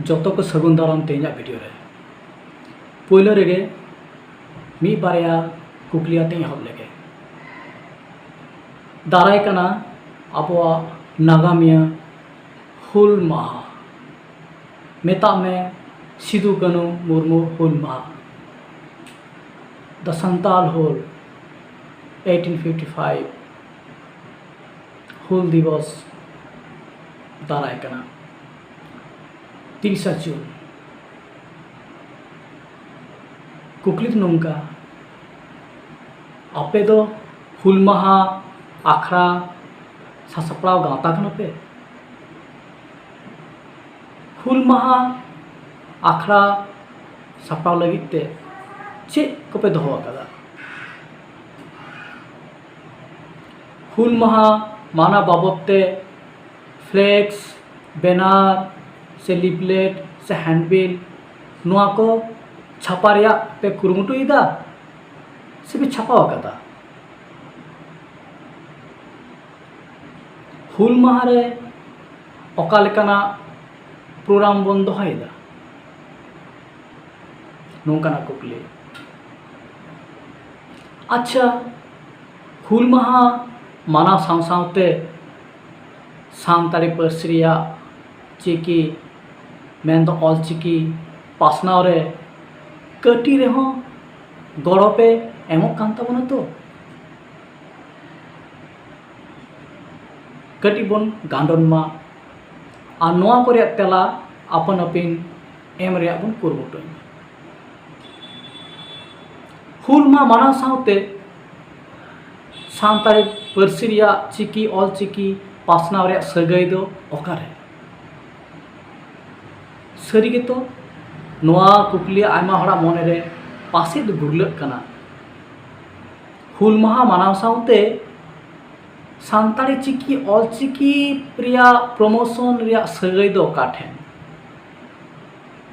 जो को सगुन दाराम तेज वीडियो रे पोलो रेगे मी बारिया कुकलियाते एहब लेगे दाराय कना आबोआ नागामिया हुल माहा मेता में सिदु कानू मुर्मू हुल माहा द संताल हुल 1855 हुल दिवस दाराय कना 30 जून कुकलित नोंका आपे दो हुल माहा आखड़ा सासपड़ाव गावता कना पे हुल माहा आखड़ा सापड़ाव लगित ते चे को पे दोहो आकादा हुल माहा माना बाबत ते फ्लेक्स बैनर से लिफलेट से हैंडबिल नुआ को छापा रिया पे कुरुमुटुईदा से भी छापा आकादा हुल माहा रे ओका लेकाना प्रोग्राम बन दोहाईदा नोंकाना कुकली अच्छा हुल माहा माना साव सावते सानताड़ी पार्सी रिया चिकी मेन दो ऑलचिकी पासनाव रे कटी रेहों गड़ो पे एमोग कान ताबोना तो कटी बन गांडन मा आ नोआ को रेया तेला अपन अपिन एम रेया बन कुरुमुटुई हुल मा माना सावते सानताड़ी पार्सी रिया चिकी ऑलचिकी पासनाव रेया सगाई दो ओकारे सरी गे तो नोआ कुकली आयमा हड़ा मोने रे पासे दो गुरलक कना हुल माहा मानाव सावते सानताड़ी चिकी ऑलचिकी प्रिया प्रमोशन रिया सगाई दो काठेन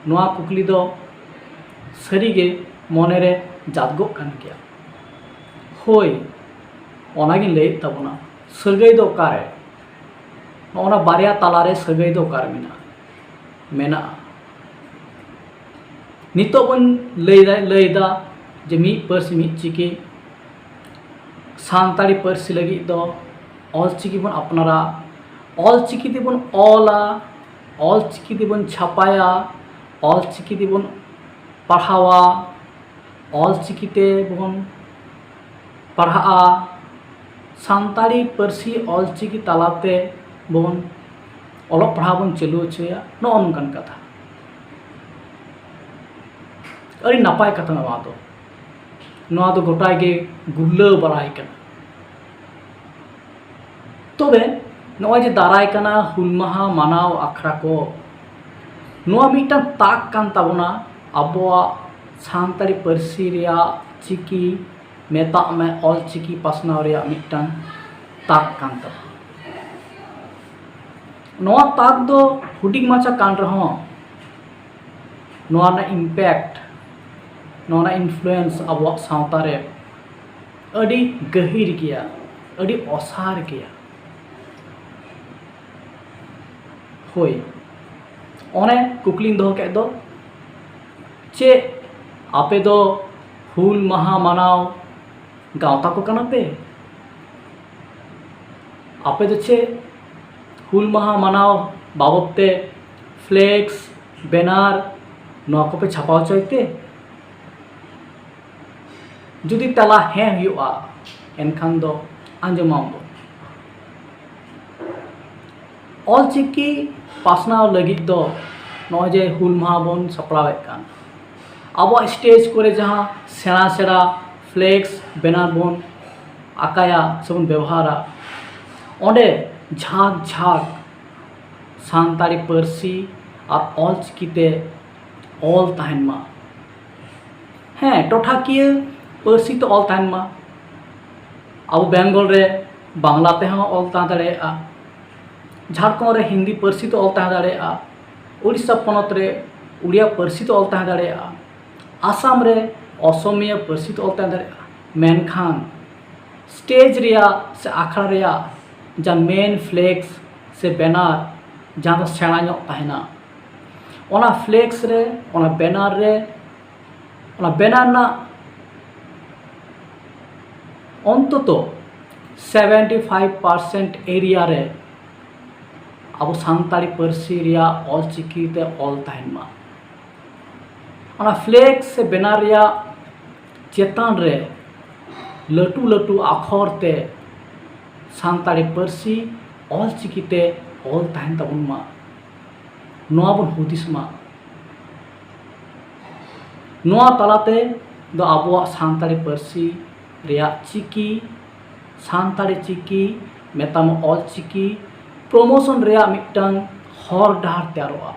नोआ कुकली दो सरी गे मोने रे जादगो कान गया होय ओनागिन लई ताबोना सगाई दो कारे ओना बारिया तालारे सगाई दो कार मेना नितो बन लईदा जे मी पार्सी मी चिकी सानताड़ी पार्सी लगी दो ऑलचिकी बन अपनारा ऑलचिकी ते बन ऑला ऑलचिकी ते बन छापाया ऑलचिकी ते बन पढ़ावा ऑलचिकी ते बन पढ़ा सानताड़ी पार्सी ऑलचिकी तालाते बन ऑलोग पढ़ा बन चालू होचया नो नोंकान कथा अरे नापाय कथा नोआ दो गोटा गे गुल्ला बराय कना तबे नोआ जे दाराय कना हुल माहा मानाव आखड़ा को नोआ मिटन ताक कान ताबोना आबोआ सानताड़ी पार्सी रिया चिकी मेता में ऑलचिकी पासनाव रिया मिटन ताक कान ताबोना नोआ ताक दो हुडिंग माचा कान रहो नोआ ना इम्पैक्ट नोआ ना इन्फ्लुएंस अब सावता रे अड़ी गहिर गया अड़ी असार गया होय ओने कुकलिंग दो के दो चे आपे दो हुल माहा मानाव गावता को कना पे आपे दो चे हुल माहा मानाव बाबते फ्लेक्स बैनर नोआ को पे छापाव चाहते जुदी तला हैं हुआ एनखान दो आंजमाव दो ऑलचिकी पासनाव लगित दो नोआ जे हुल माहा बन सपड़ावे कान अब स्टेज करे जहाँ सेना सेना फ्लेक्स बैनर बन आकाया सबन व्यवहारा ओंडे झाक झाक सानताड़ी पार्सी और ऑलचिकी ते ऑल ताहन मा हैं टोठाकिया पार्सी तो ऑल ताहन मा अब बेंगल रे बांग्ला ते हाँ ऑल ताहन दाड़ेया झारखंड रे हिंदी पार्सी तो ऑल ताहन दाड़ेया उड़ीसा पनत रे उड़िया पार्सी तो ऑल ताहन दाड़ेया आसाम रे असमिया पार्सी तो ऑल ताहन दाड़ेया मेनखान स्टेज रिया से आखड़ा रिया जा मेन फ्लेक्स से बैनर जहाँ सेना ताहना ओना फ्लेक्स रे ओना बैनर ना अंतत 75% एरिया रे अब सानताड़ी पार्सी रिया ऑलचिकी ते ऑल तहन मा ओना फ्लेक्स से बैनर रिया चेतान रे लटू लटू आखर ते सानताड़ी पार्सी ऑलचिकी ते ऑल तहन तबन मा नोआ बन हुदिस मा नोआ तलाते दो आबुआ सानताड़ी पार्सी रिया चिकी सानताड़ी चिकी मेताम ऑलचिकी प्रमोशन रिया मिटन हर डाहर तैयारोआ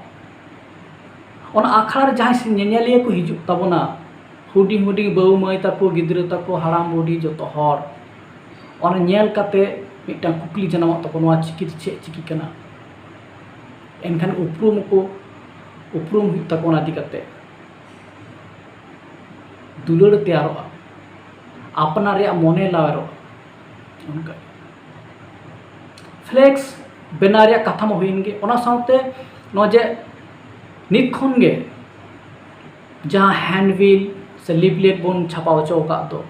ओना आखड़ा रे जहां नेनेलिया को हिजुक तबना हुडिंग हुडिंग बाऊ माई तको गिद्रा तको हाराम बुढ़ी जतो हर ओना नेल काते मिटन कुकली जनामा तको नोआ चिकी चे चिकी कना एनखान उपरूम हुई तको ओना दिकते दुलड़ तैयारोआ अपना रिया मोने लावेरो उनका फ्लेक्स बेना रिया कथा मा हुइनगे ओना साउते नो जे नित खन गे जहां हैंडबिल से लिफलेट बन छापा होचो का दो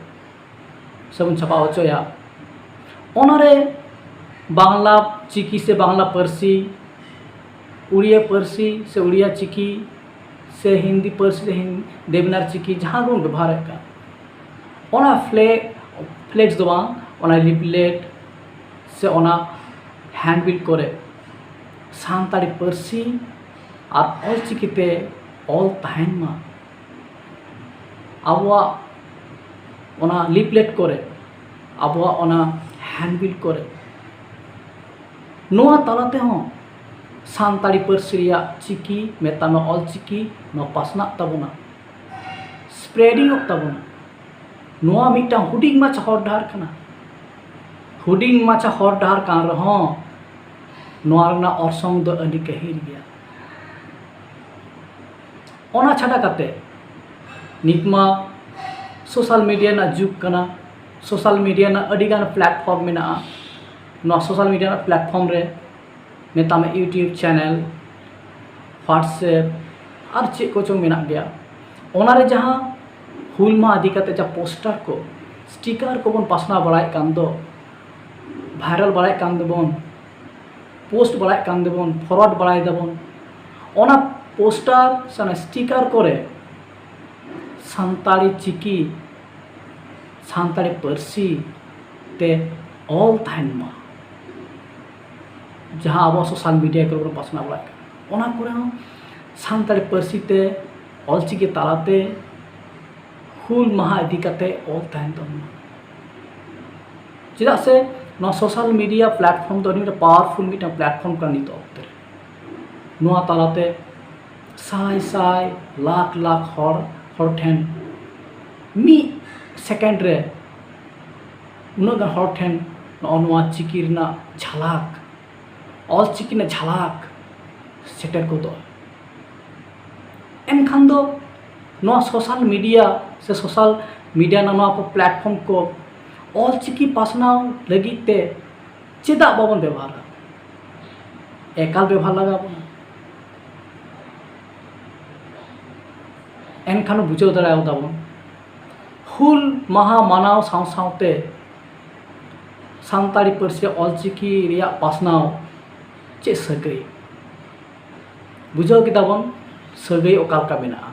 सबन छापा होचोया ओनारे बांग्ला चिकी से बांग्ला पार्सी उड़िया पार्सी से उड़िया चिकी से हिंदी पार्सी से देवनार चिकी जहां बन व्यवहार का ओना फ्लेक्स दो बांग ओना लिफलेट से ओना हैंडबिल करे सानताड़ी पार्सी और ऑलचिकीते ऑल तहन मा आबुआ ओना लिफलेट करे आबुआ ओना हैंडबिल करे नोआ तालाते हो सानताड़ी पार्सी रिया चिकी मेतामे ऑलचिकी नो पासना तबना स्प्रेडिंग तबना नोआ मिटा हुडिंग माछा हर डाहर कना हुडिंग माछा हर डाहर कान रहो नोआ रना ऑर्सोंग दो अडी कहिर गया ओना छाड़ा काते नितमा सोशल मीडिया ना जुग कना सोशल मीडिया ना अडिगान प्लेटफॉर्म में ना नोआ सोशल मीडिया ना प्लेटफॉर्म रे मेतामे यूट्यूब चैनल व्हाट्सएप और चे को चो मेना गया ओना रे जहां हुल मा आदि काते जा पोस्टर को स्टिकर को बन पासना बड़ाय कान दो भाइरल बड़ाय कान दबन पोस्ट बड़ाय कान दबन फरवर्ड बड़ाय दबन ओना पोस्टर सना स्टिकर करे सानताड़ी चिकी सानताड़ी पार्सी ते ऑल तहन मा जहां अब सोशल मीडिया को पासना बड़ाय ओना करे हो सानताड़ी पार्सी ते ऑलचिकी तालाते हुल माहा इदी काते ऑल तहन तबना चेदा से नो सोशल मीडिया प्लेटफॉर्म तो नि पावरफुल मिटा प्लेटफॉर्म का नित ऑक्ते नोआ तालाते साय साय लाख लाख हर ठेन मी सेकेंड रे उनगा हर ठेन नोआ चिकी रना झलक ऑलचिकी ना झलक सेटर को दो एनखान दो नोआ सोशल मीडिया से सोशल मीडिया ना नोआ को प्लेटफॉर्म को ऑलचिकी पासनाव लगिते चेदा बाबन व्यवहार एकाल व्यवहार लगा बना एनखान बुझाव दाड़ा दाबन हुल माहा मानाव साव सावते सानताड़ी पार्सी ऑलचिकी रिया पासनाव चे सगै बुझाव किदाबन सगै ओकालका मेना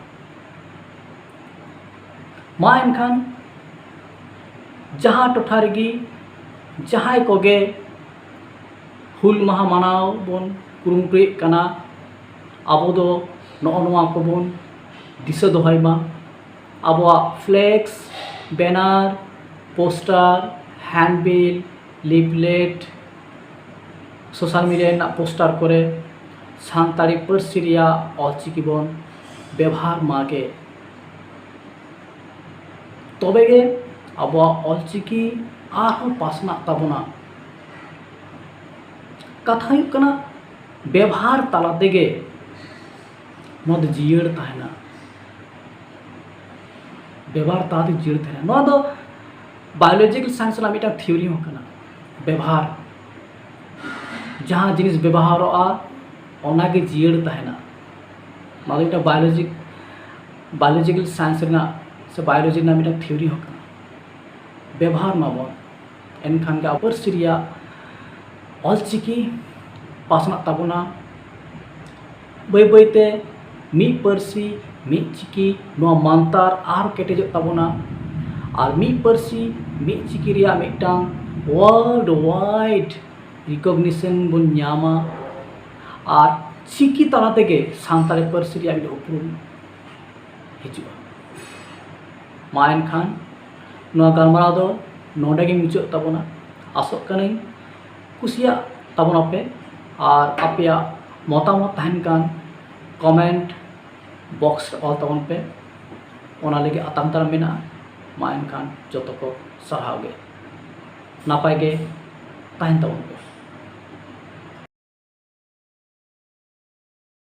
मा एनखान जहाँ टोठा रेगी जहां कोगे हुल माहा मानाव बन कुरुमुटुय कना आबो दो नोआ को बन दिशा दोहायमा आबोआ flex banner poster handbill leaflet social media ना पोस्टर करे सानताड़ी पार्सी रिया ऑलचिकी बन व्यवहार मागे तबेगे आबोआ ऑलचिकी आरहों पासना तबना कथा हुयुग कना व्यवहार तला तेगे नोद जियड़ तहना व्यवहार ताते जियड़ तहना नोआ दो बायोलॉजिकल साइंस ना मिटा थ्योरी हो कना व्यवहार जहां जिनिस व्यवहारोआ ओनागे जियड़ तहना ᱱᱚᱣᱟ ᱫᱚ ᱢᱤᱫᱴᱟᱝ बायोलॉजिकल साइंस से बायोलॉजी मिट्टी थियोरी व्यवहार माबन एनखान गे अब पार्सी ऑलचिकी पासना ताबोना बै बैते मी पार्सी मी चिकी नोआ मानतार आर केटेज ताबोना और मी पार्सी मी चिकी रिया मिट्टांग वर्ल्ड वाइड रिकॉग्निशन बन न्यामा और चिकी तला तेगे सानताली पार्सी रिया मिट्टांग उपरूम हिजुआ मा एनखान नोआ गालमाराव दो नोडे गे मुचाद ताबोना आसोग कनाई कुसिया ताबोना पे और आपेया मतामत तहन कान कमेंट बॉक्स ऑल ताबोन पे ओना लगे आताम ताराम मेना मा एनखान जतो को सरहाव गे नापाय गे तहन ताबोन पे।